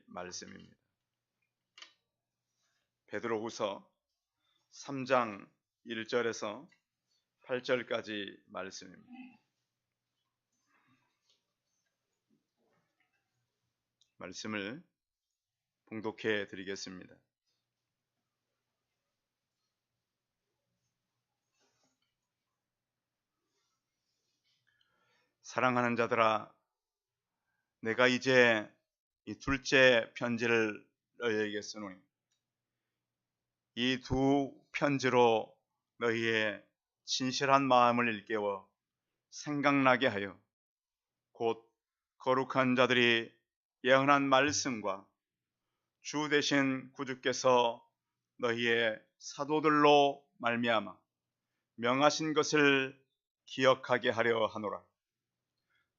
말씀입니다. 베드로후서 3장 1절에서 8절까지 말씀입니다. 말씀을 봉독해 드리겠습니다. 사랑하는 자들아, 내가 이제 이 둘째 편지를 너희에게 쓰노니 이 두 편지로 너희의 진실한 마음을 일깨워 생각나게 하여 곧 거룩한 자들이 예언한 말씀과 주 되신 구주께서 너희의 사도들로 말미암아 명하신 것을 기억하게 하려 하노라.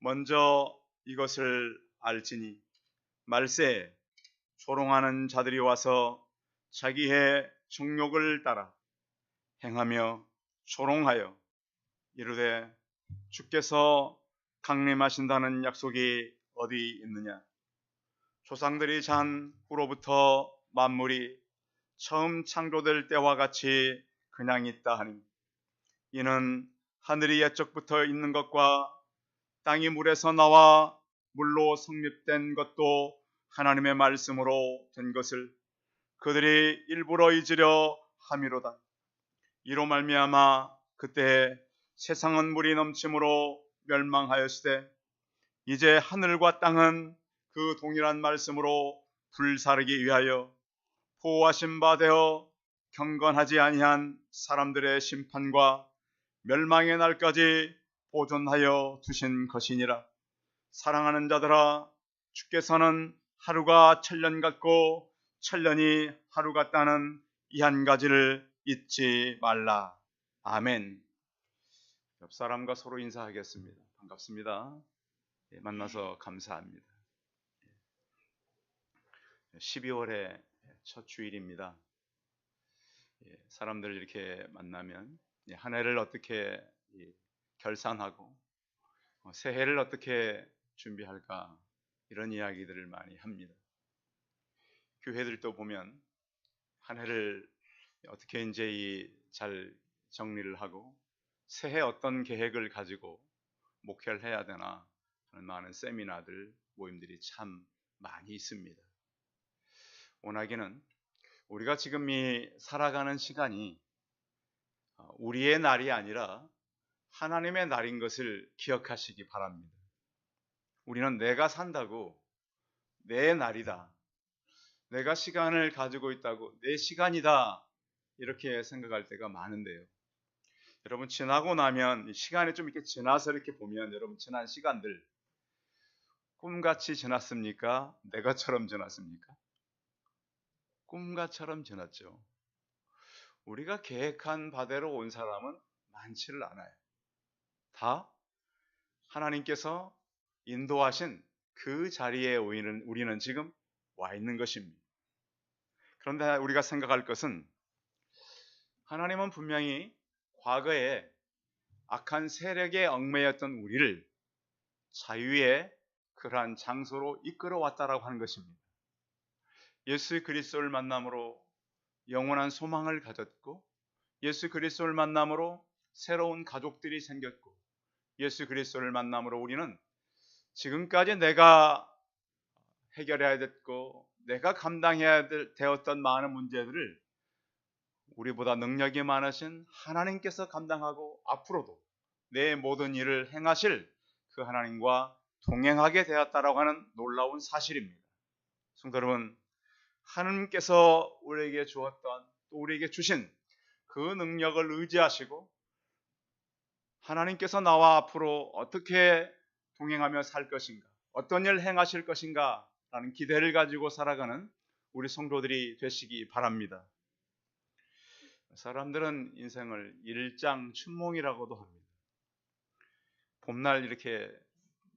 먼저 이것을 알지니 말세에 조롱하는 자들이 와서 자기의 정욕을 따라 행하며 조롱하여 이르되 주께서 강림하신다는 약속이 어디 있느냐. 조상들이 잔 후로부터 만물이 처음 창조될 때와 같이 그냥 있다 하니 이는 하늘이 옛적부터 있는 것과 땅이 물에서 나와 물로 성립된 것도 하나님의 말씀으로 된 것을 그들이 일부러 잊으려 함이로다. 이로 말미암아 그때 세상은 물이 넘침으로 멸망하였으되 이제 하늘과 땅은 그 동일한 말씀으로 불사르기 위하여 보호하신 바 되어 경건하지 아니한 사람들의 심판과 멸망의 날까지 보존하여 두신 것이니라. 사랑하는 자들아, 주께서는 하루가 천년 같고 천년이 하루 같다는 이 한 가지를 잊지 말라. 아멘. 옆 사람과 서로 인사하겠습니다. 반갑습니다. 만나서 감사합니다. 12월의 첫 주일입니다. 사람들 이렇게 만나면 한 해를 어떻게 결산하고 새해를 어떻게 준비할까 이런 이야기들을 많이 합니다. 교회들도 보면 한 해를 어떻게 이제 잘 정리를 하고 새해 어떤 계획을 가지고 목회를 해야 되나 하는 많은 세미나들 모임들이 참 많이 있습니다. 원하기는 우리가 지금 이 살아가는 시간이 우리의 날이 아니라 하나님의 날인 것을 기억하시기 바랍니다. 우리는 내가 산다고 내 날이다, 내가 시간을 가지고 있다고 내 시간이다 이렇게 생각할 때가 많은데요. 여러분 지나고 나면 시간이 좀 이렇게 지나서 이렇게 보면 여러분 지난 시간들 꿈같이 지났습니까? 내가처럼 지났습니까? 꿈같처럼 지났죠. 우리가 계획한 바대로 온 사람은 많지를 않아요. 다 하나님께서 인도하신 그 자리에 우리는 지금 와 있는 것입니다. 그런데 우리가 생각할 것은 하나님은 분명히 과거에 악한 세력에 얽매였던 우리를 자유의 그러한 장소로 이끌어왔다라고 하는 것입니다. 예수 그리스도를 만남으로 영원한 소망을 가졌고 예수 그리스도를 만남으로 새로운 가족들이 생겼고 예수 그리스도를 만남으로 우리는 지금까지 내가 해결해야 됐고 내가 감당해야 되었던 많은 문제들을 우리보다 능력이 많으신 하나님께서 감당하고 앞으로도 내 모든 일을 행하실 그 하나님과 동행하게 되었다라고 하는 놀라운 사실입니다. 성도 여러분, 하나님께서 우리에게 주었던 또 우리에게 주신 그 능력을 의지하시고 하나님께서 나와 앞으로 어떻게 동행하며 살 것인가, 어떤 일을 행하실 것인가 라는 기대를 가지고 살아가는 우리 성도들이 되시기 바랍니다. 사람들은 인생을 일장춘몽이라고도 합니다. 봄날 이렇게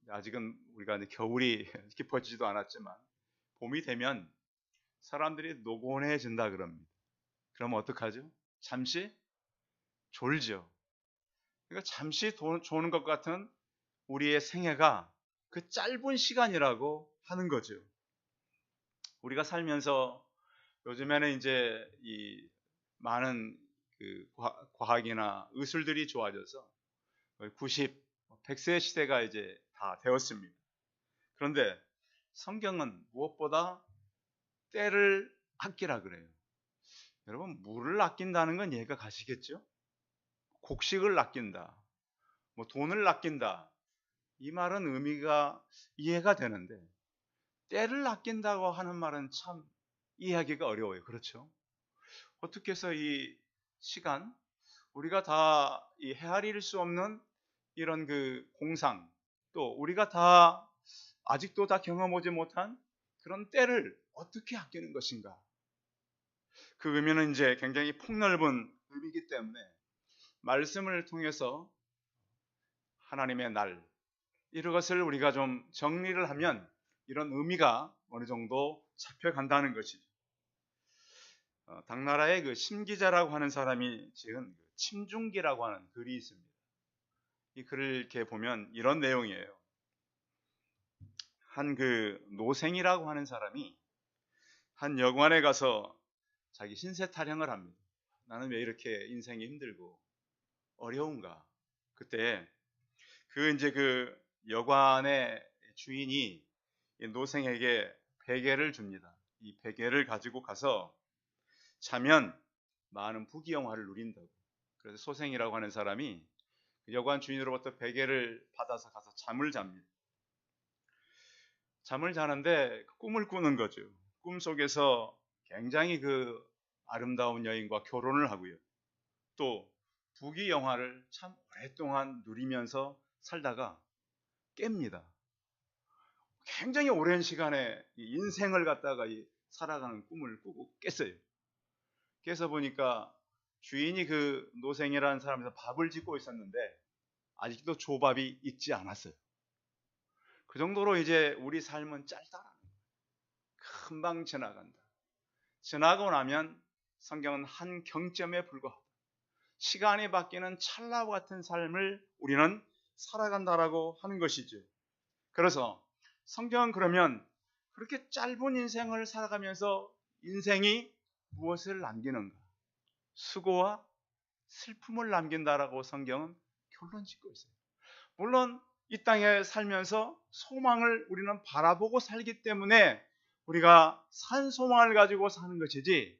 아직은 우리가 겨울이 깊어지지도 않았지만 봄이 되면 사람들이 노곤해진다 그럽니다. 그러면 어떡하죠? 잠시 졸죠. 그러니까 잠시 조는 것 같은 우리의 생애가 그 짧은 시간이라고 하는 거죠. 우리가 살면서 요즘에는 이제 이 많은 그 과학이나 의술들이 좋아져서 거의 90, 100세 시대가 이제 다 되었습니다. 그런데 성경은 무엇보다 때를 아끼라 그래요. 여러분, 물을 아낀다는 건 이해가 가시겠죠? 곡식을 아낀다, 뭐 돈을 아낀다, 이 말은 의미가 이해가 되는데 때를 아낀다고 하는 말은 참 이해하기가 어려워요. 그렇죠? 어떻게 해서 이 시간, 우리가 다 이 헤아릴 수 없는 이런 그 공상, 또 우리가 다 아직도 다 경험하지 못한 그런 때를 어떻게 아끼는 것인가? 그 의미는 이제 굉장히 폭넓은 의미이기 때문에 말씀을 통해서 하나님의 날, 이런 것을 우리가 좀 정리를 하면 이런 의미가 어느 정도 잡혀간다는 것이죠. 당나라의 그 심기자라고 하는 사람이 지은 침중기라고 하는 글이 있습니다. 이 글을 이렇게 보면 이런 내용이에요. 한 그 노생이라고 하는 사람이 한 여관에 가서 자기 신세 타령을 합니다. 나는 왜 이렇게 인생이 힘들고 어려운가? 그때 이제 그 여관의 주인이 노생에게 베개를 줍니다. 이 베개를 가지고 가서 자면 많은 부귀영화를 누린다고. 그래서 소생이라고 하는 사람이 여관 주인으로부터 베개를 받아서 가서 잠을 잡니다. 잠을 자는데 꿈을 꾸는 거죠. 꿈 속에서 굉장히 그 아름다운 여인과 결혼을 하고요. 또 부귀영화를 참 오랫동안 누리면서 살다가 깹니다. 굉장히 오랜 시간에 인생을 갖다가 살아가는 꿈을 꾸고 깼어요. 깨서 보니까 주인이 그 노생이라는 사람에서 밥을 짓고 있었는데 아직도 조밥이 익지 않았어요. 그 정도로 이제 우리 삶은 짧다. 금방 지나간다. 지나고 나면 성경은 한 경점에 불과하다. 시간이 바뀌는 찰나와 같은 삶을 우리는 살아간다라고 하는 것이죠. 그래서 성경은 그러면 그렇게 짧은 인생을 살아가면서 인생이 무엇을 남기는가? 수고와 슬픔을 남긴다라고 성경은 결론 짓고 있어요. 물론 이 땅에 살면서 소망을 우리는 바라보고 살기 때문에 우리가 산 소망을 가지고 사는 것이지,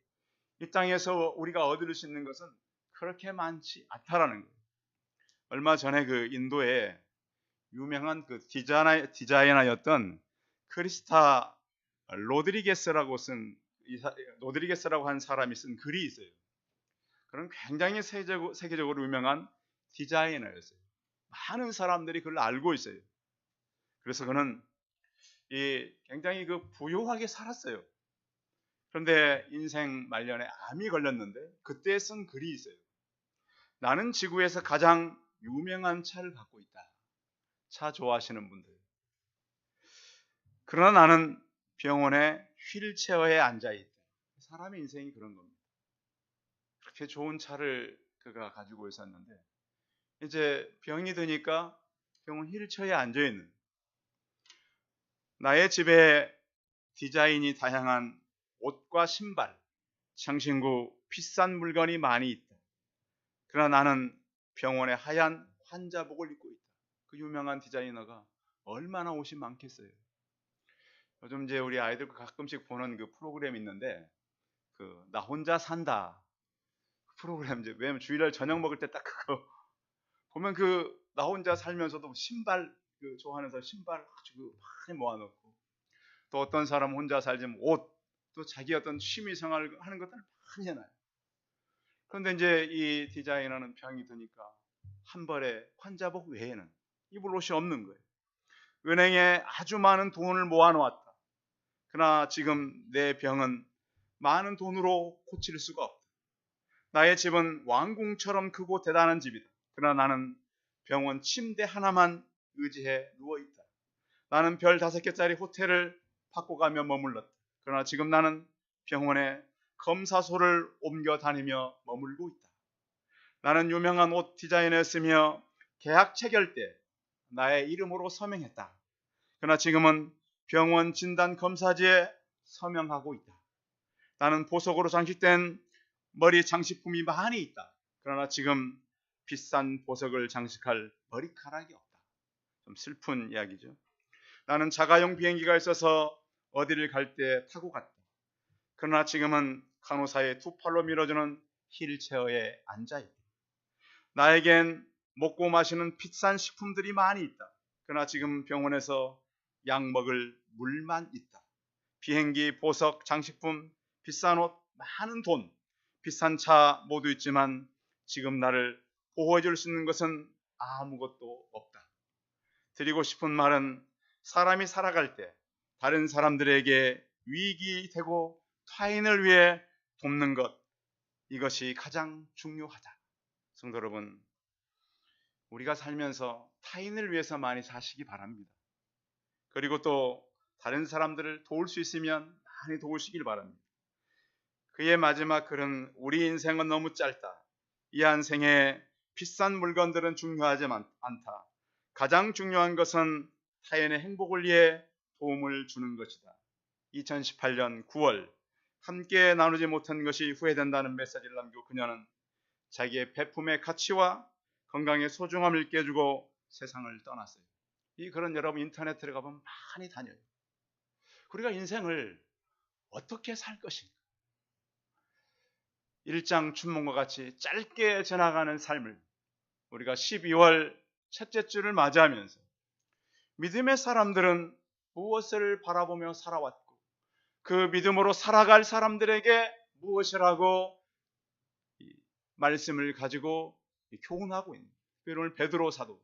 이 땅에서 우리가 얻을 수 있는 것은 그렇게 많지 않다라는 거예요. 얼마 전에 그 인도에 유명한 그 디자이너였던 크리스타 로드리게스라고 한 사람이 쓴 글이 있어요. 그런 굉장히 세계적으로 유명한 디자이너였어요. 많은 사람들이 그걸 알고 있어요. 그래서 그는 굉장히 그 부유하게 살았어요. 그런데 인생 말년에 암이 걸렸는데 그때 쓴 글이 있어요. 나는 지구에서 가장 유명한 차를 갖고 있다. 차 좋아하시는 분들. 그러나 나는 병원에 휠체어에 앉아있다. 사람의 인생이 그런 겁니다. 그렇게 좋은 차를 그가 가지고 있었는데 이제 병이 드니까 병원 휠체어에 앉아있는, 나의 집에 디자인이 다양한 옷과 신발, 창신구 비싼 물건이 많이 있다. 그러나 나는 병원에 하얀 환자복을 입고 있다. 그 유명한 디자이너가 얼마나 옷이 많겠어요. 요즘 이제 우리 아이들 가끔씩 보는 그 프로그램이 있는데 그 나 혼자 산다 프로그램, 이제 왜냐면 주일날 저녁 먹을 때 딱 그거 보면 그 나 혼자 살면서도 신발 그 좋아하는 사람 신발 아주 그 많이 모아놓고, 또 어떤 사람 혼자 살지만 옷, 또 자기 어떤 취미 생활 하는 것들을 많이 해놔요. 그런데 이제 이 디자이너는 병이 드니까 한 벌에 환자복 외에는 입을 옷이 없는 거예요. 은행에 아주 많은 돈을 모아놓았다. 그러나 지금 내 병은 많은 돈으로 고칠 수가 없다. 나의 집은 왕궁처럼 크고 대단한 집이다. 그러나 나는 병원 침대 하나만 의지해 누워있다. 나는 별 5개짜리 호텔을 바꿔가며 머물렀다. 그러나 지금 나는 병원에 검사소를 옮겨 다니며 머물고 있다. 나는 유명한 옷 디자이너였으며 계약 체결 때 나의 이름으로 서명했다. 그러나 지금은 병원 진단 검사지에 서명하고 있다. 나는 보석으로 장식된 머리 장식품이 많이 있다. 그러나 지금 비싼 보석을 장식할 머리카락이 없다. 좀 슬픈 이야기죠. 나는 자가용 비행기가 있어서 어디를 갈 때 타고 갔다. 그러나 지금은 간호사의 두 팔로 밀어주는 휠체어에 앉아있다. 나에겐 먹고 마시는 비싼 식품들이 많이 있다. 그러나 지금 병원에서 약 먹을 물만 있다. 비행기, 보석, 장식품, 비싼 옷, 많은 돈, 비싼 차 모두 있지만 지금 나를 보호해 줄 수 있는 것은 아무것도 없다. 드리고 싶은 말은 사람이 살아갈 때 다른 사람들에게 위기 되고 타인을 위해 돕는 것, 이것이 가장 중요하다. 성도 여러분, 우리가 살면서 타인을 위해서 많이 사시기 바랍니다. 그리고 또 다른 사람들을 도울 수 있으면 많이 도우시길 바랍니다. 그의 마지막 글은 우리 인생은 너무 짧다. 이 한 생에 비싼 물건들은 중요하지 않다. 가장 중요한 것은 타인의 행복을 위해 도움을 주는 것이다. 2018년 9월 함께 나누지 못한 것이 후회된다는 메시지를 남기고 그녀는 자기의 배품의 가치와 건강의 소중함을 깨주고 세상을 떠났어요. 이 글은 여러분 인터넷에 들어가보면 많이 다녀요. 우리가 인생을 어떻게 살 것인가? 일장 춘몽과 같이 짧게 지나가는 삶을 우리가 12월 첫째 주를 맞이하면서 믿음의 사람들은 무엇을 바라보며 살아왔고 그 믿음으로 살아갈 사람들에게 무엇이라고 말씀을 가지고 교훈하고 있는 오늘 베드로 사도.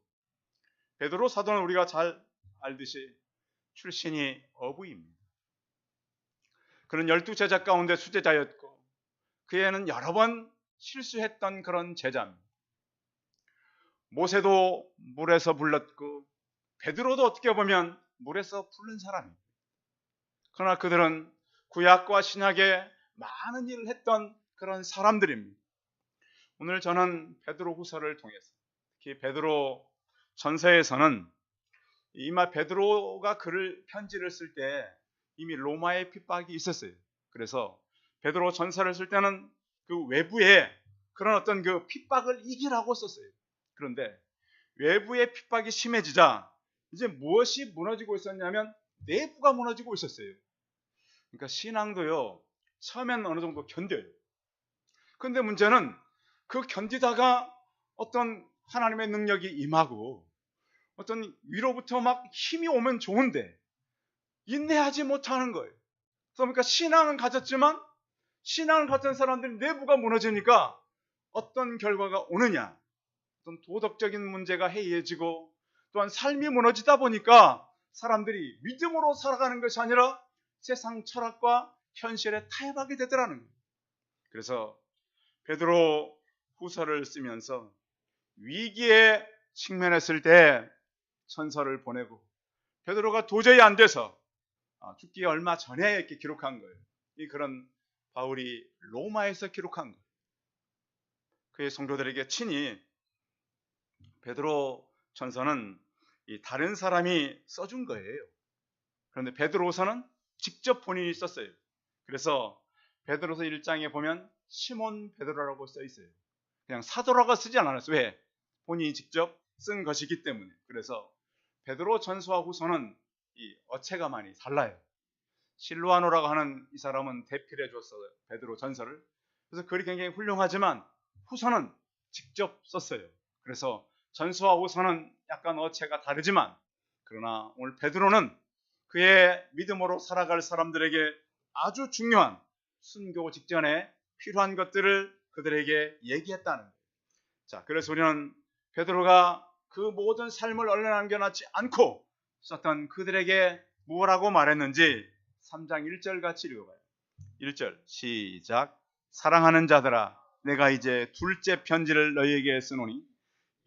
베드로 사도는 우리가 잘 알듯이 출신이 어부입니다. 그는 12제자 가운데 수제자였고 그에는 여러 번 실수했던 그런 제자입니다. 모세도 물에서 불렀고 베드로도 어떻게 보면 물에서 부른 사람입니다. 그러나 그들은 구약과 신약에 많은 일을 했던 그런 사람들입니다. 오늘 저는 베드로 후서를 통해서 특히 베드로 전서에서는 이마 베드로가 글을 편지를 쓸 때 이미 로마의 핍박이 있었어요. 그래서 베드로 전서를 쓸 때는 그 외부에 그런 어떤 그 핍박을 이기라고 썼어요. 그런데 외부의 핍박이 심해지자 이제 무엇이 무너지고 있었냐면 내부가 무너지고 있었어요. 그러니까 신앙도요 처음엔 어느 정도 견뎌요. 그런데 문제는 그 견디다가 어떤 하나님의 능력이 임하고 어떤 위로부터 막 힘이 오면 좋은데 인내하지 못하는 거예요. 그러니까 신앙은 가졌지만 신앙을 가진 사람들이 내부가 무너지니까 어떤 결과가 오느냐, 어떤 도덕적인 문제가 해이해지고 또한 삶이 무너지다 보니까 사람들이 믿음으로 살아가는 것이 아니라 세상 철학과 현실에 타협하게 되더라는 거예요. 그래서 베드로 후서를 쓰면서 위기에 직면했을 때 천서를 보내고 베드로가 도저히 안 돼서 죽기 얼마 전에 이렇게 기록한 거예요. 이 그런 바울이 로마에서 기록한 거예요. 그의 성도들에게 친히 베드로 전서는 이 다른 사람이 써준 거예요. 그런데 베드로서는 직접 본인이 썼어요. 그래서 베드로서 1장에 보면 시몬 베드로라고 써 있어요. 그냥 사도라고 쓰지 않았어요. 왜? 본인이 직접 쓴 것이기 때문에. 그래서 베드로 전서와 후서는 이 어체가 많이 달라요. 실루아노라고 하는 이 사람은 대필해 줬어요. 베드로 전서를. 그래서 글이 굉장히 훌륭하지만 후서는 직접 썼어요. 그래서 전서와 후서는 약간 어체가 다르지만 그러나 오늘 베드로는 그의 믿음으로 살아갈 사람들에게 아주 중요한 순교 직전에 필요한 것들을 그들에게 얘기했다는 거예요. 자, 그래서 우리는 베드로가 그 모든 삶을 얼른 남겨놓지 않고 썼던 그들에게 뭐라고 말했는지 3장 1절 같이 읽어봐요. 1절 시작. 사랑하는 자들아 내가 이제 둘째 편지를 너희에게 쓰노니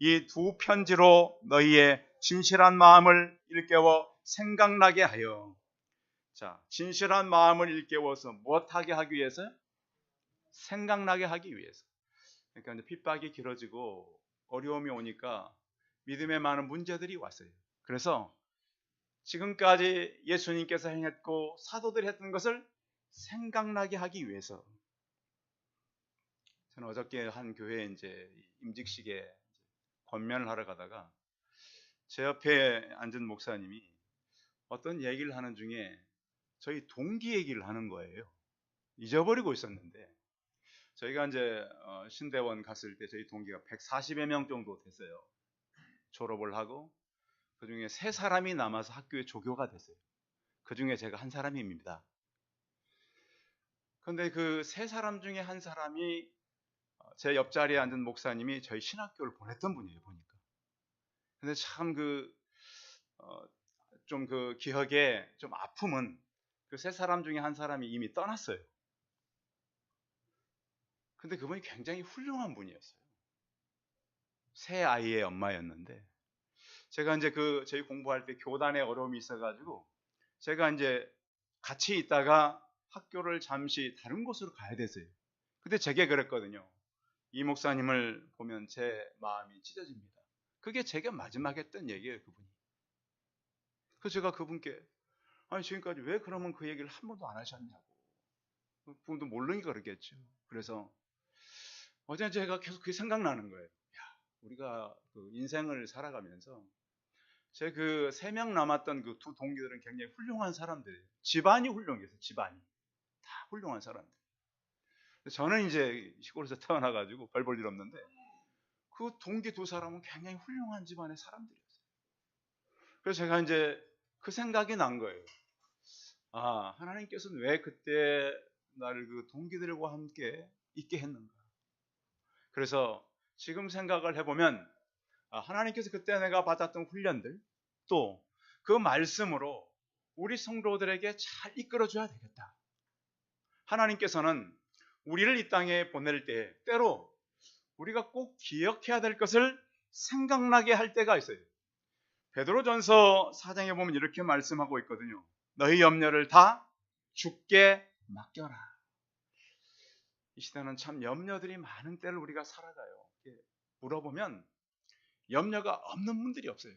이 두 편지로 너희의 진실한 마음을 일깨워 생각나게 하여. 자, 진실한 마음을 일깨워서 무엇하게 하기 위해서요? 생각나게 하기 위해서. 그러니까 이제 핍박이 길어지고 어려움이 오니까 믿음에 많은 문제들이 왔어요. 그래서 지금까지 예수님께서 행했고 사도들이 했던 것을 생각나게 하기 위해서. 저는 어저께 한 교회에 이제 임직식에 권면을 하러 가다가 제 옆에 앉은 목사님이 어떤 얘기를 하는 중에 저희 동기 얘기를 하는 거예요. 잊어버리고 있었는데 저희가 이제 신대원 갔을 때 저희 동기가 140여 명 정도 됐어요. 졸업을 하고 그 중에 3사람이 남아서 학교에 조교가 됐어요. 그 중에 제가 한 사람입니다. 그런데 그 3사람 중에 한 사람이 제 옆자리에 앉은 목사님이 저희 신학교를 보냈던 분이에요, 보니까. 근데 참 좀 그 기억에 좀 아픔은 그 3사람 중에 한 사람이 이미 떠났어요. 근데 그분이 굉장히 훌륭한 분이었어요. 3아이의 엄마였는데 제가 이제 저희 공부할 때 교단에 어려움이 있어가지고 제가 이제 같이 있다가 학교를 잠시 다른 곳으로 가야 됐어요. 근데 제게 그랬거든요. 이 목사님을 보면 제 마음이 찢어집니다. 그게 제가 마지막에 했던 얘기예요, 그분이. 그래서 제가 그분께 아니 지금까지 왜 그러면 그 얘기를 한 번도 안 하셨냐고. 그분도 모르니까 그러겠죠. 그래서 어제 제가 계속 그게 생각나는 거예요. 야, 우리가 그 인생을 살아가면서 제 그 3명 남았던 그 2 동기들은 굉장히 훌륭한 사람들이에요. 집안이 훌륭했어요. 집안이 다 훌륭한 사람들. 저는 이제 시골에서 태어나가지고 별 볼 일 없는데 그 동기 2사람은 굉장히 훌륭한 집안의 사람들이었어요. 그래서 제가 이제 그 생각이 난 거예요. 아, 하나님께서는 왜 그때 나를 그 동기들과 함께 있게 했는가. 그래서 지금 생각을 해보면 하나님께서 그때 내가 받았던 훈련들 또 그 말씀으로 우리 성도들에게 잘 이끌어줘야 되겠다. 하나님께서는 우리를 이 땅에 보낼 때 때로 우리가 꼭 기억해야 될 것을 생각나게 할 때가 있어요. 베드로전서 4장에 보면 이렇게 말씀하고 있거든요. 너희 염려를 다 주께 맡겨라. 이 시대는 참 염려들이 많은 때를 우리가 살아가요. 물어보면 염려가 없는 분들이 없어요.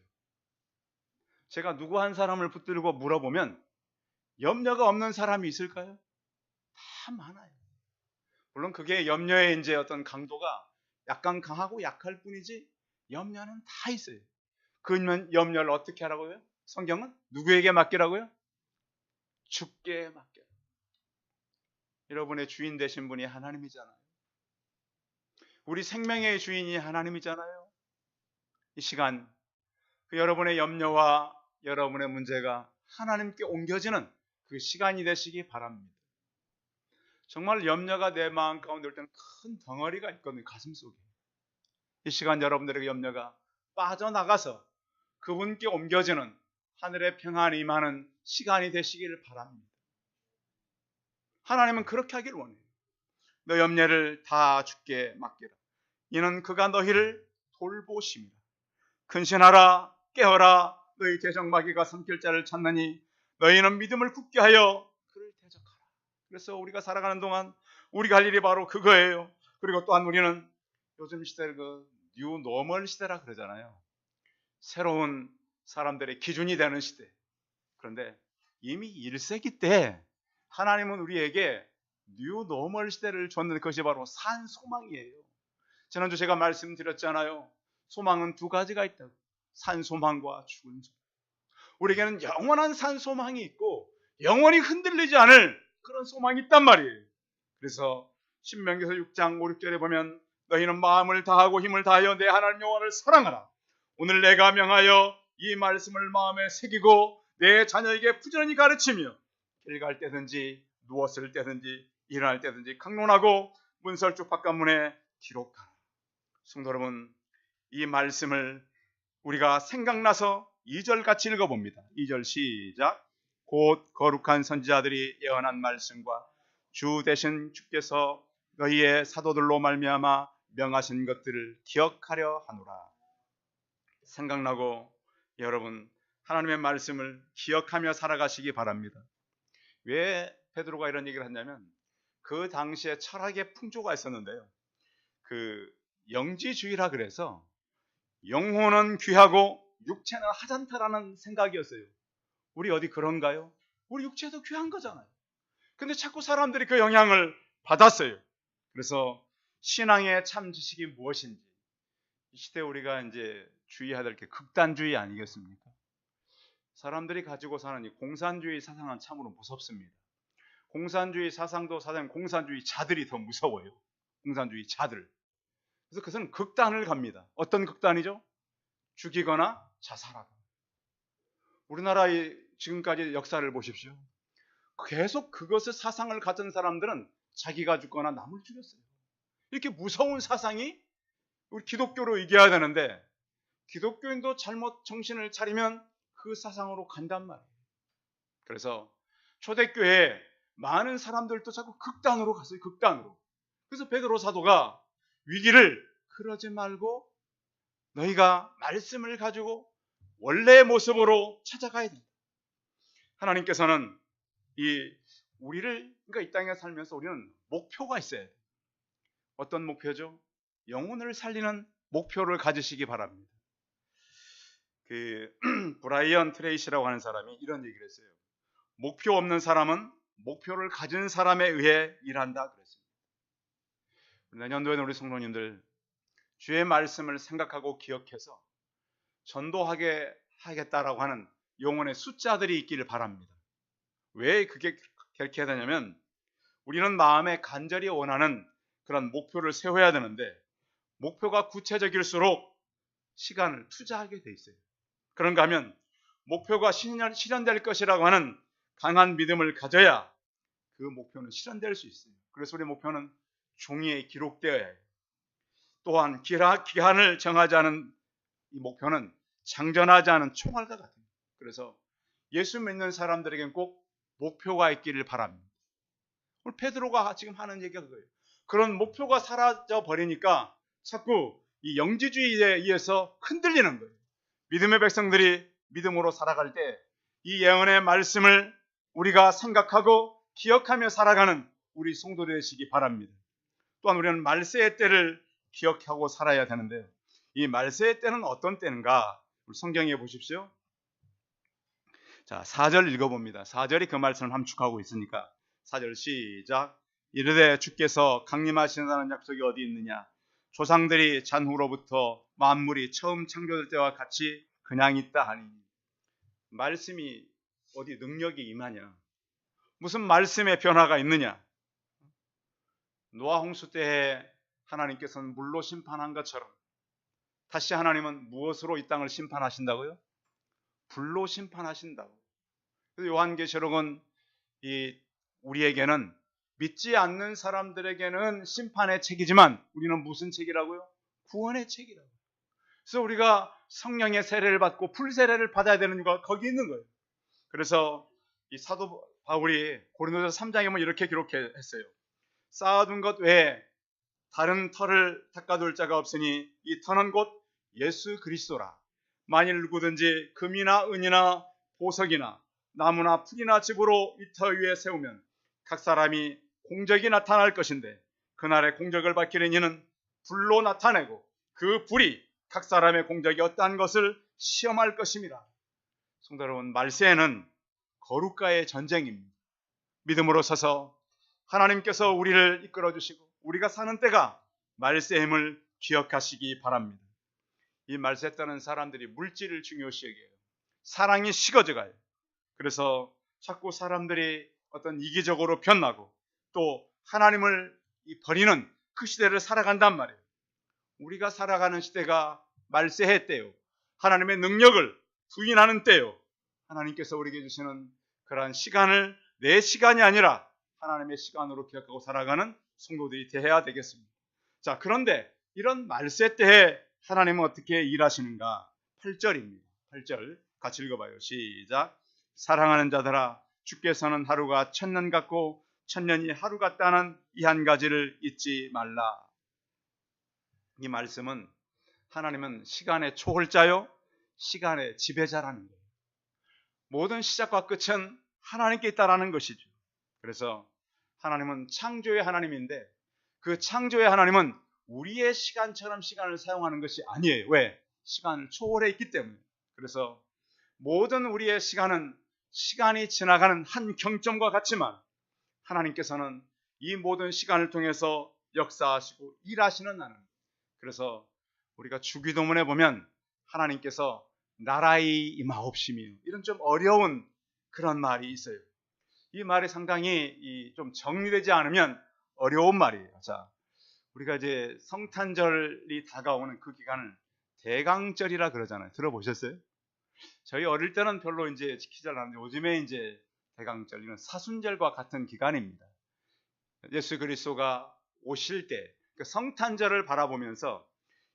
제가 누구 한 사람을 붙들고 물어보면 염려가 없는 사람이 있을까요? 다 많아요. 물론 그게 염려의 이제 어떤 강도가 약간 강하고 약할 뿐이지 염려는 다 있어요. 그 염려를 어떻게 하라고요? 성경은 누구에게 맡기라고요? 주께 맡겨라. 여러분의 주인 되신 분이 하나님이잖아요. 우리 생명의 주인이 하나님이잖아요. 이 시간 여러분의 염려와 여러분의 문제가 하나님께 옮겨지는 그 시간이 되시기 바랍니다. 정말 염려가 내 마음 가운데 올 때는 큰 덩어리가 있거든요. 가슴 속에. 이 시간 여러분들에게 염려가 빠져나가서 그분께 옮겨지는 하늘의 평안이 임하는 시간이 되시기를 바랍니다. 하나님은 그렇게 하길 원해요. 너 염려를 다 주께 맡기라. 이는 그가 너희를 돌보십니다. 근신하라 깨어라 너희 대적마귀가 삼킬 자를 찾느니 너희는 믿음을 굳게 하여 그를 대적하라. 그래서 우리가 살아가는 동안 우리가 할 일이 바로 그거예요. 그리고 또한 우리는 요즘 시대를 뉴 노멀 시대라 그러잖아요. 새로운 사람들의 기준이 되는 시대. 그런데 이미 1세기 때 하나님은 우리에게 뉴 노멀 시대를 줬는데 그것이 바로 산 소망이에요. 지난주 제가 말씀드렸잖아요. 소망은 2가지가 있다고. 산 소망과 죽은 소망. 우리에게는 영원한 산 소망이 있고 영원히 흔들리지 않을 그런 소망이 있단 말이에요. 그래서 신명기서 6장 5, 6절에 보면 너희는 마음을 다하고 힘을 다하여 내 하나님 여호와를 사랑하라. 오늘 내가 명하여 이 말씀을 마음에 새기고 내 자녀에게 부지런히 가르치며 길 갈 때든지 누웠을 때든지 일어날 때든지 강론하고 문설주 바깥문에 기록하라. 성도 여러분, 이 말씀을 우리가 생각나서 2절 같이 읽어봅니다. 2절 시작. 곧 거룩한 선지자들이 예언한 말씀과 주 되신 주께서 너희의 사도들로 말미암아 명하신 것들을 기억하려 하노라. 생각나고 여러분 하나님의 말씀을 기억하며 살아가시기 바랍니다. 왜 베드로가 이런 얘기를 했냐면 그 당시에 철학의 풍조가 있었는데요. 영지주의라 그래서 영혼은 귀하고 육체는 하찮다라는 생각이었어요. 우리 어디 그런가요? 우리 육체도 귀한 거잖아요. 근데 자꾸 사람들이 그 영향을 받았어요. 그래서 신앙의 참 지식이 무엇인지 이 시대에 우리가 이제 주의해야 될 게 극단주의 아니겠습니까? 사람들이 가지고 사는 이 공산주의 사상은 참으로 무섭습니다. 공산주의 사상도 사실 공산주의 자들이 더 무서워요. 공산주의 자들. 그래서 그것은 극단을 갑니다. 어떤 극단이죠? 죽이거나 자살하거나. 우리나라의 지금까지 역사를 보십시오. 계속 그것의 사상을 가진 사람들은 자기가 죽거나 남을 죽였어요. 이렇게 무서운 사상이 우리 기독교로 이겨야 되는데 기독교인도 잘못 정신을 차리면 그 사상으로 간단 말이에요. 그래서 초대교회에 많은 사람들도 자꾸 극단으로 갔어요. 극단으로. 그래서 베드로 사도가 위기를 그러지 말고 너희가 말씀을 가지고 원래의 모습으로 찾아가야 된다. 하나님께서는 우리를 그러니까 이 땅에 살면서 우리는 목표가 있어야 돼요. 어떤 목표죠? 영혼을 살리는 목표를 가지시기 바랍니다. 브라이언 트레이시라고 하는 사람이 이런 얘기를 했어요. 목표 없는 사람은 목표를 가진 사람에 의해 일한다 그랬습니다. 내년도에는 우리 성도님들 주의 말씀을 생각하고 기억해서 전도하게 하겠다라고 하는 영혼의 숫자들이 있기를 바랍니다. 왜 그게 그렇게 해야 되냐면 우리는 마음에 간절히 원하는 그런 목표를 세워야 되는데 목표가 구체적일수록 시간을 투자하게 돼 있어요. 그런가 하면 목표가 실현될 것이라고 하는 강한 믿음을 가져야 그 목표는 실현될 수 있어요. 그래서 우리 목표는 종이에 기록되어야 해요. 또한 기한을 정하지 않은 이 목표는 장전하지 않은 총알과 같아요. 그래서 예수 믿는 사람들에게는 꼭 목표가 있기를 바랍니다. 오늘 베드로가 지금 하는 얘기가 그거예요. 그런 목표가 사라져 버리니까 자꾸 이 영지주의에 의해서 흔들리는 거예요. 믿음의 백성들이 믿음으로 살아갈 때 이 예언의 말씀을 우리가 생각하고 기억하며 살아가는 우리 성도들 되시기 바랍니다. 또한 우리는 말세의 때를 기억하고 살아야 되는데요. 이 말세의 때는 어떤 때인가? 우리 성경에 보십시오. 자, 4절 읽어봅니다. 4절이 그 말씀을 함축하고 있으니까 4절 시작. 이르되 주께서 강림하신다는 약속이 어디 있느냐? 조상들이 잔후로부터 만물이 처음 창조될 때와 같이 그냥 있다 하니. 말씀이 어디 능력이 임하냐? 무슨 말씀의 변화가 있느냐? 노아 홍수 때에 하나님께서는 물로 심판한 것처럼 다시 하나님은 무엇으로 이 땅을 심판하신다고요? 불로 심판하신다고. 그래서 요한계시록은 우리에게는 믿지 않는 사람들에게는 심판의 책이지만 우리는 무슨 책이라고요? 구원의 책이라고. 그래서 우리가 성령의 세례를 받고 풀세례를 받아야 되는 이유가 거기 있는 거예요. 그래서 이 사도 바울이 고린도서 3장에 보면 이렇게 기록했어요. 쌓아둔 것 외에 다른 터를 닦아둘 자가 없으니 이 터는 곧 예수 그리스도라. 만일 누구든지 금이나 은이나 보석이나 나무나 풀이나 집으로 이 터 위에 세우면 각 사람이 공적이 나타날 것인데 그날의 공적을 밝히는 이는 불로 나타내고 그 불이 각 사람의 공적이 어떠한 것을 시험할 것입니다. 성도 여러분, 말세에는 거룩과의 전쟁입니다. 믿음으로 서서 하나님께서 우리를 이끌어 주시고 우리가 사는 때가 말세임을 기억하시기 바랍니다. 이 말세 때는 사람들이 물질을 중요시 여겨요. 사랑이 식어져 가요. 그래서 자꾸 사람들이 어떤 이기적으로 변하고 또 하나님을 버리는 그 시대를 살아간단 말이에요. 우리가 살아가는 시대가 말세의 때요. 하나님의 능력을 부인하는 때요. 하나님께서 우리에게 주시는 그러한 시간을 내 시간이 아니라 하나님의 시간으로 기억하고 살아가는 성도들이 되어야 되겠습니다. 자, 그런데 이런 말세 때에 하나님은 어떻게 일하시는가? 8절입니다. 8절 같이 읽어봐요. 시작. 사랑하는 자들아, 주께서는 하루가 천년 같고 천년이 하루 같다는 이 한 가지를 잊지 말라. 이 말씀은 하나님은 시간의 초월자요, 시간의 지배자라는 거예요. 모든 시작과 끝은 하나님께 있다라는 것이죠. 그래서 하나님은 창조의 하나님인데 그 창조의 하나님은 우리의 시간처럼 시간을 사용하는 것이 아니에요. 왜? 시간을 초월해 있기 때문에. 그래서 모든 우리의 시간은 시간이 지나가는 한 경점과 같지만 하나님께서는 이 모든 시간을 통해서 역사하시고 일하시는 하나님. 그래서 우리가 주기도문에 보면 하나님께서 나라의 임하옵시며 이런 좀 어려운 그런 말이 있어요. 이 말이 상당히 좀 정리되지 않으면 어려운 말이에요. 자, 우리가 이제 성탄절이 다가오는 그 기간을 대강절이라 그러잖아요. 들어보셨어요? 저희 어릴 때는 별로 이제 지키지 않았는데 요즘에 이제 대강절, 이는 사순절과 같은 기간입니다. 예수 그리스도가 오실 때 그 성탄절을 바라보면서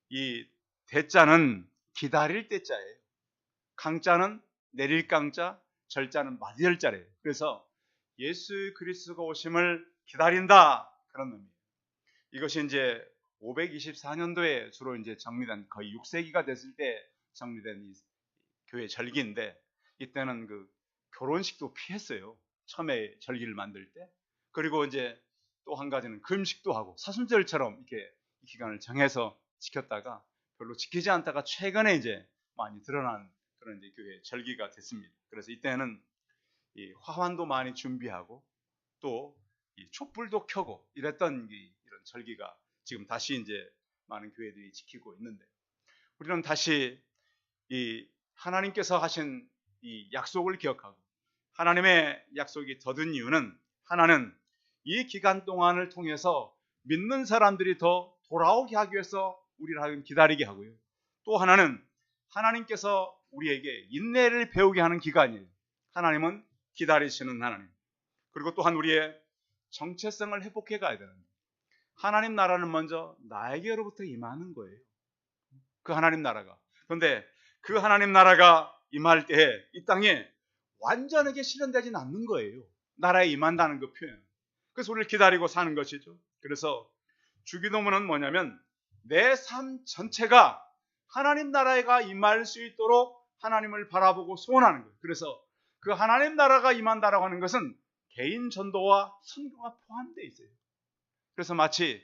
이 대자는 기다릴 때자예요. 강자는 내릴 강자, 절자는 맞을 자래요. 그래서 예수 그리스도가 오심을 기다린다 그런 의미예요. 이것이 이제 524년도에 주로 이제 정리된, 거의 6세기가 됐을 때 정리된 이 교회 절기인데, 이때는 그 결혼식도 피했어요. 처음에 절기를 만들 때. 그리고 이제 또 한 가지는 금식도 하고 사순절처럼 이렇게 이 기간을 정해서 지켰다가 별로 지키지 않다가 최근에 이제 많이 드러난 그런 이제 교회 절기가 됐습니다. 그래서 이때는 이 화환도 많이 준비하고 또 이 촛불도 켜고 이랬던 이런 절기가 지금 다시 이제 많은 교회들이 지키고 있는데, 우리는 다시 이 하나님께서 하신 이 약속을 기억하고, 하나님의 약속이 더딘 이유는 하나는 이 기간 동안을 통해서 믿는 사람들이 더 돌아오게 하기 위해서 우리를 하여금 기다리게 하고요. 또 하나는 하나님께서 우리에게 인내를 배우게 하는 기간이에요. 하나님은 기다리시는 하나님. 그리고 또한 우리의 정체성을 회복해 가야 되는 거예요. 하나님 나라는 먼저 나에게로부터 임하는 거예요. 그 하나님 나라가. 그런데 그 하나님 나라가 임할 때에 이 땅에 완전하게 실현되지는 않는 거예요. 나라에 임한다는 그 표현. 그래서 우리를 기다리고 사는 것이죠. 그래서 주기도문은 뭐냐면 내 삶 전체가 하나님 나라가 임할 수 있도록 하나님을 바라보고 소원하는 거예요. 그래서 그 하나님 나라가 임한다라고 하는 것은 개인 전도와 선교가 포함되어 있어요. 그래서 마치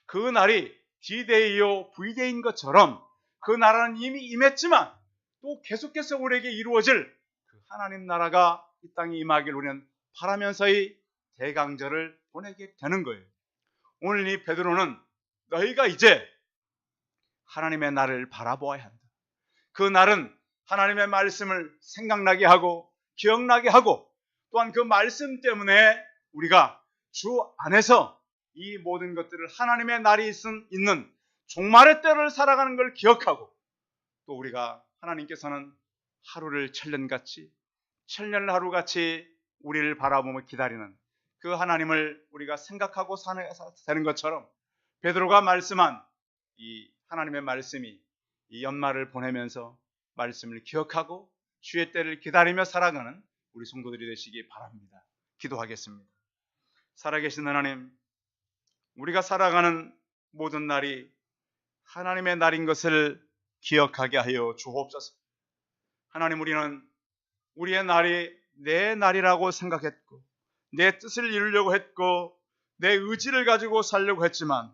그 날이 D-Day요 V-Day인 것처럼 그 나라는 이미 임했지만 또 계속해서 우리에게 이루어질 그 하나님 나라가 이 땅에 임하기를 우리는 바라면서의 대강절을 보내게 되는 거예요. 오늘 이 베드로는 너희가 이제 하나님의 날을 바라보아야 한다. 그 날은 하나님의 말씀을 생각나게 하고 기억나게 하고, 또한 그 말씀 때문에 우리가 주 안에서 이 모든 것들을 하나님의 날이 있는 종말의 때를 살아가는 걸 기억하고, 또 우리가 하나님께서는 하루를 천년같이, 천년을 하루같이 우리를 바라보며 기다리는 그 하나님을 우리가 생각하고 사는 것처럼 베드로가 말씀한 이 하나님의 말씀이 이 연말을 보내면서 말씀을 기억하고 주의 때를 기다리며 살아가는 우리 성도들이 되시기 바랍니다. 기도하겠습니다. 살아계신 하나님, 우리가 살아가는 모든 날이 하나님의 날인 것을 기억하게 하여 주옵소서. 하나님, 우리는 우리의 날이 내 날이라고 생각했고 내 뜻을 이루려고 했고 내 의지를 가지고 살려고 했지만,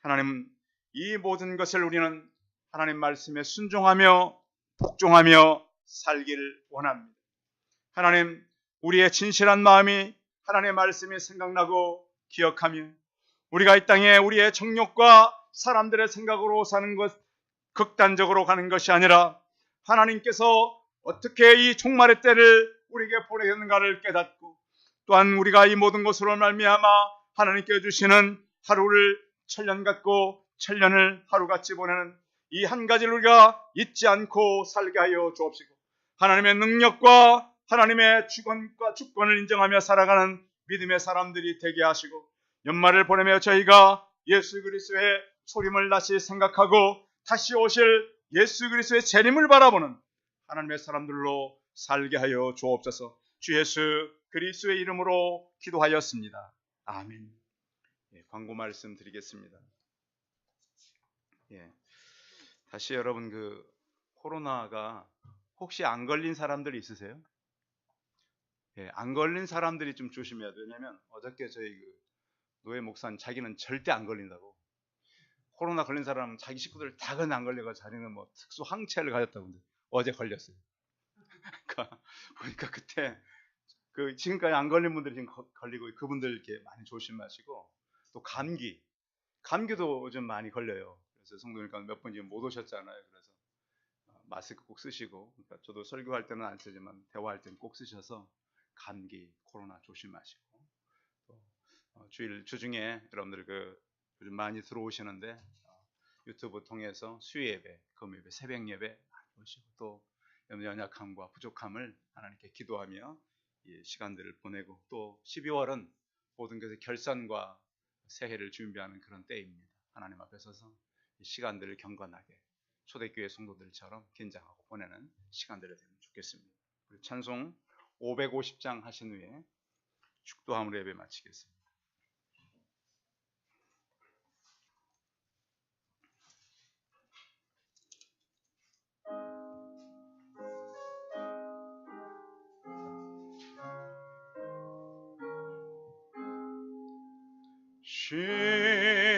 하나님, 이 모든 것을 우리는 하나님 말씀에 순종하며 복종하며 살기를 원합니다. 하나님, 우리의 진실한 마음이 하나님의 말씀이 생각나고 기억하며 우리가 이 땅에 우리의 정욕과 사람들의 생각으로 사는 것, 극단적으로 가는 것이 아니라 하나님께서 어떻게 이 종말의 때를 우리에게 보내셨는가를 깨닫고, 또한 우리가 이 모든 것으로 말미암아 하나님께 주시는 하루를 천년 같고 천년을 하루같이 보내는 이 한 가지를 우리가 잊지 않고 살게 하여 주옵시고, 하나님의 능력과 하나님의 주권을 인정하며 살아가는 믿음의 사람들이 되게 하시고, 연말을 보내며 저희가 예수 그리스도의 소림을 다시 생각하고 다시 오실 예수 그리스도의 재림을 바라보는 하나님의 사람들로 살게 하여 주옵소서. 주 예수 그리스도의 이름으로 기도하였습니다. 아멘. 광고 말씀 드리겠습니다. 다시 여러분, 그 코로나가 혹시 안 걸린 사람들 있으세요? 안 걸린 사람들이 좀 조심해야 돼요. 왜냐면 어저께 저희 그 노예 목사님, 자기는 절대 안 걸린다고. 코로나 걸린 사람은 자기 식구들 다 안 걸려가 자기는 뭐 특수 항체를 가졌다고. 근데 어제 걸렸어요. 보니까 그때 지금까지 안 걸린 분들이 지금 걸리고 그분들 이렇게 많이 조심하시고 또 감기도 좀 많이 걸려요. 그래서 성도님과 몇 분 지금 못 오셨잖아요. 그래서 마스크 꼭 쓰시고 그러니까 저도 설교할 때는 안 쓰지만 대화할 때는 꼭 쓰셔서 감기, 코로나 조심하시고 또 주일 주중에 여러분들 요즘 많이 들어오시는데 유튜브 통해서 수요 예배, 금요 예배, 새벽 예배 많이 보시고 또 연약함과 부족함을 하나님께 기도하며 이 시간들을 보내고 또 12월은 모든 것의 결산과 새해를 준비하는 그런 때입니다. 하나님 앞에 서서 이 시간들을 경건하게 초대교회 성도들처럼 긴장하고 보내는 시간들이 되면 좋겠습니다. 우리 찬송 550장 하신 후에 축도함으로 예배 마치겠습니다.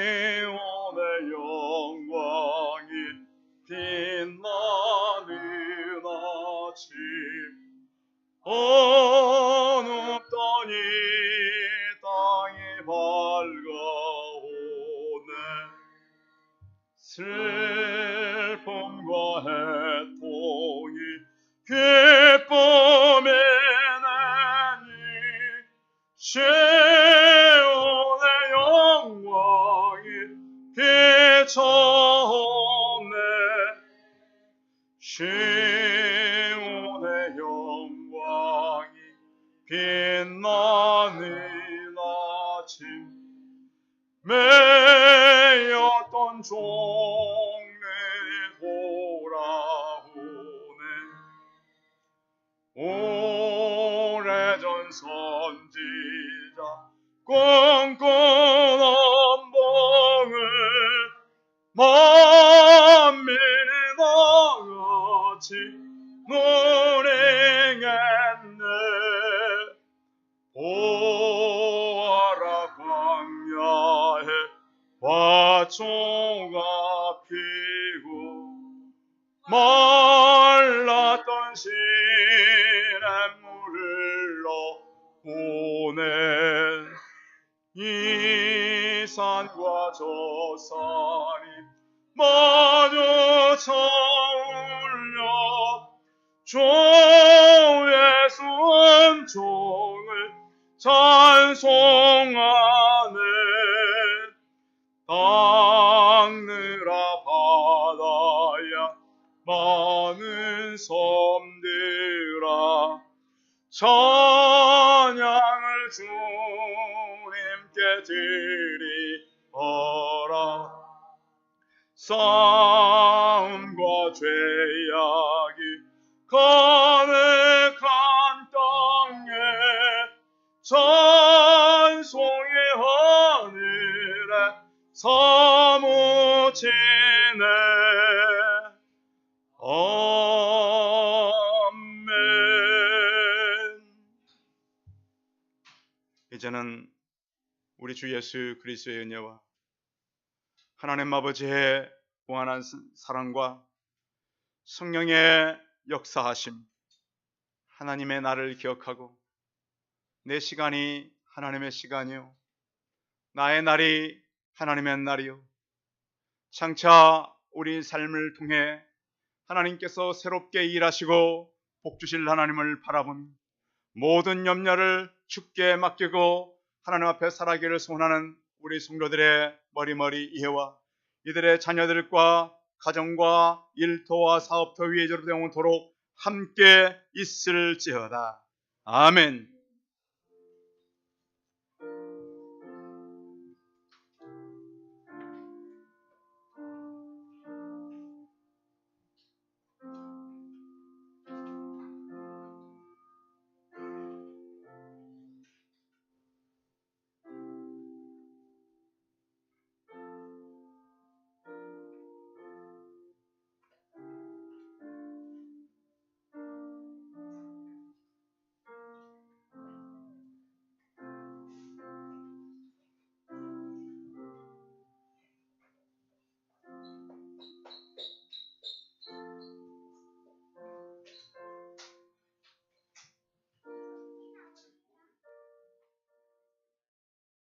시온의 영광이 빛나는 아침 어둡더니 땅이 밝아오네 슬픔과 해통이 기쁨이 나니 시온의 영광이 비쳤네 시온의 영광이 빛나는 아침 매였던 종래 돌아오네 오래전 선지자 꿈꾸던 봉을 만민이 다같이 노래했네 보아라 광야에 화초가 피고 말랐던 시냇물을 흘러오네 이 산과 저 산이 마주 차올려 주 예수 은총을 찬송하네 땅느라 바다야 많은 섬들아 찬양을 주님께 드리어라 싸움과 죄악이 가득한 땅에 찬송의 하늘에 사무치네 아멘. 이제는 우리 주 예수 그리스도의 은혜와 하나님 아버지의 무한한 사랑과 성령의 역사하심 하나님의 나를 기억하고 내 시간이 하나님의 시간이요 나의 날이 하나님의 날이요 장차 우리 삶을 통해 하나님께서 새롭게 일하시고 복주실 하나님을 바라보며 모든 염려를 주께 맡기고 하나님 앞에 살아가기를 소원하는 우리 성도들의 머리머리 이해와 이들의 자녀들과 가정과 일터와 사업터 위에 저로 영원토록 함께 있을지어다. 아멘.